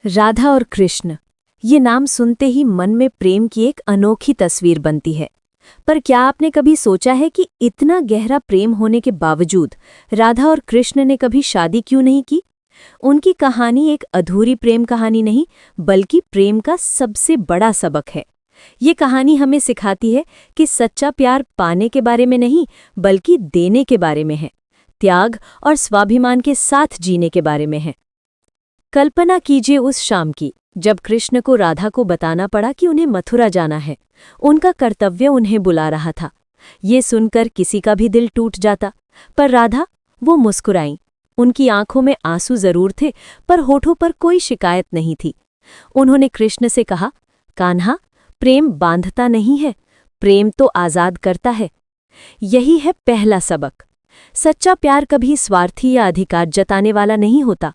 राधा और कृष्ण, ये नाम सुनते ही मन में प्रेम की एक अनोखी तस्वीर बनती है। पर क्या आपने कभी सोचा है कि इतना गहरा प्रेम होने के बावजूद राधा और कृष्ण ने कभी शादी क्यों नहीं की? उनकी कहानी एक अधूरी प्रेम कहानी नहीं, बल्कि प्रेम का सबसे बड़ा सबक है। ये कहानी हमें सिखाती है कि सच्चा प्यार पाने के बारे में नहीं, बल्कि देने के बारे में है, त्याग और स्वाभिमान के साथ जीने के बारे में है। कल्पना कीजिए उस शाम की, जब कृष्ण को राधा को बताना पड़ा कि उन्हें मथुरा जाना है। उनका कर्तव्य उन्हें बुला रहा था। ये सुनकर किसी का भी दिल टूट जाता। पर राधा, वो मुस्कुराईं। उनकी आंखों में आंसू जरूर थे, पर होठों पर कोई शिकायत नहीं थी। उन्होंने कृष्ण से कहा, कान्हा, प्रेम बांधता नहीं है, प्रेम तो आजाद करता है। यही है पहला सबक। सच्चा प्यार कभी स्वार्थी या अधिकार जताने वाला नहीं होता।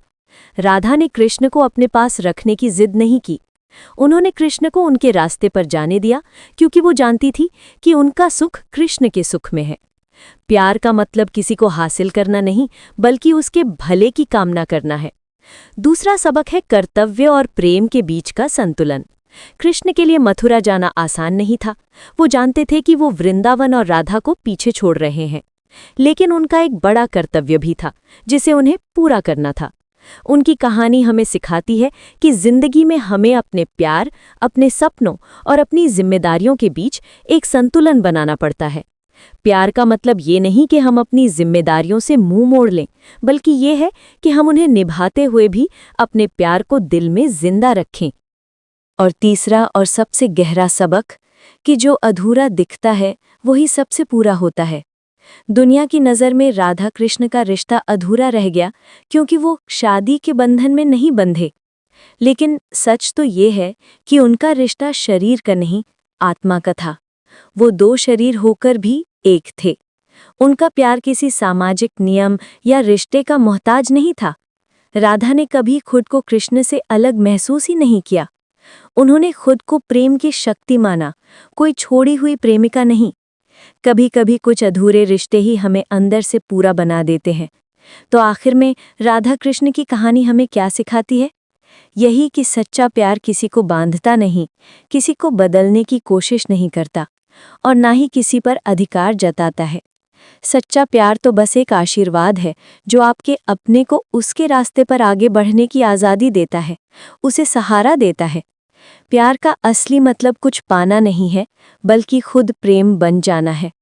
राधा ने कृष्ण को अपने पास रखने की जिद नहीं की। उन्होंने कृष्ण को उनके रास्ते पर जाने दिया, क्योंकि वो जानती थी कि उनका सुख कृष्ण के सुख में है। प्यार का मतलब किसी को हासिल करना नहीं, बल्कि उसके भले की कामना करना है। दूसरा सबक है कर्तव्य और प्रेम के बीच का संतुलन। कृष्ण के लिए मथुरा जाना आसान नहीं था। वो जानते थे कि वो वृंदावन और राधा को पीछे छोड़ रहे हैं। लेकिन उनका एक बड़ा कर्तव्य भी था, जिसे उन्हें पूरा करना था। उनकी कहानी हमें सिखाती है कि जिंदगी में हमें अपने प्यार, अपने सपनों और अपनी जिम्मेदारियों के बीच एक संतुलन बनाना पड़ता है। प्यार का मतलब ये नहीं कि हम अपनी जिम्मेदारियों से मुंह मोड़ लें, बल्कि ये है कि हम उन्हें निभाते हुए भी अपने प्यार को दिल में जिंदा रखें। और तीसरा और सबसे गहरा सबक, कि जो अधूरा दिखता है वही सबसे पूरा होता है। दुनिया की नज़र में राधा कृष्ण का रिश्ता अधूरा रह गया, क्योंकि वो शादी के बंधन में नहीं बंधे। लेकिन सच तो ये है कि उनका रिश्ता शरीर का नहीं, आत्मा का था। वो दो शरीर होकर भी एक थे। उनका प्यार किसी सामाजिक नियम या रिश्ते का मोहताज नहीं था। राधा ने कभी खुद को कृष्ण से अलग महसूस ही नहीं किया। उन्होंने खुद को प्रेम की शक्ति माना, कोई छोड़ी हुई प्रेमिका नहीं। कभी कभी कुछ अधूरे रिश्ते ही हमें अंदर से पूरा बना देते हैं। तो आखिर में राधा कृष्ण की कहानी हमें क्या सिखाती है? यही कि सच्चा प्यार किसी को बांधता नहीं, किसी को बदलने की कोशिश नहीं करता, और ना ही किसी पर अधिकार जताता है। सच्चा प्यार तो बस एक आशीर्वाद है, जो आपके अपने को उसके रास्ते पर आगे बढ़ने की आज़ादी देता है, उसे सहारा देता है। प्यार का असली मतलब कुछ पाना नहीं है, बल्कि खुद प्रेम बन जाना है।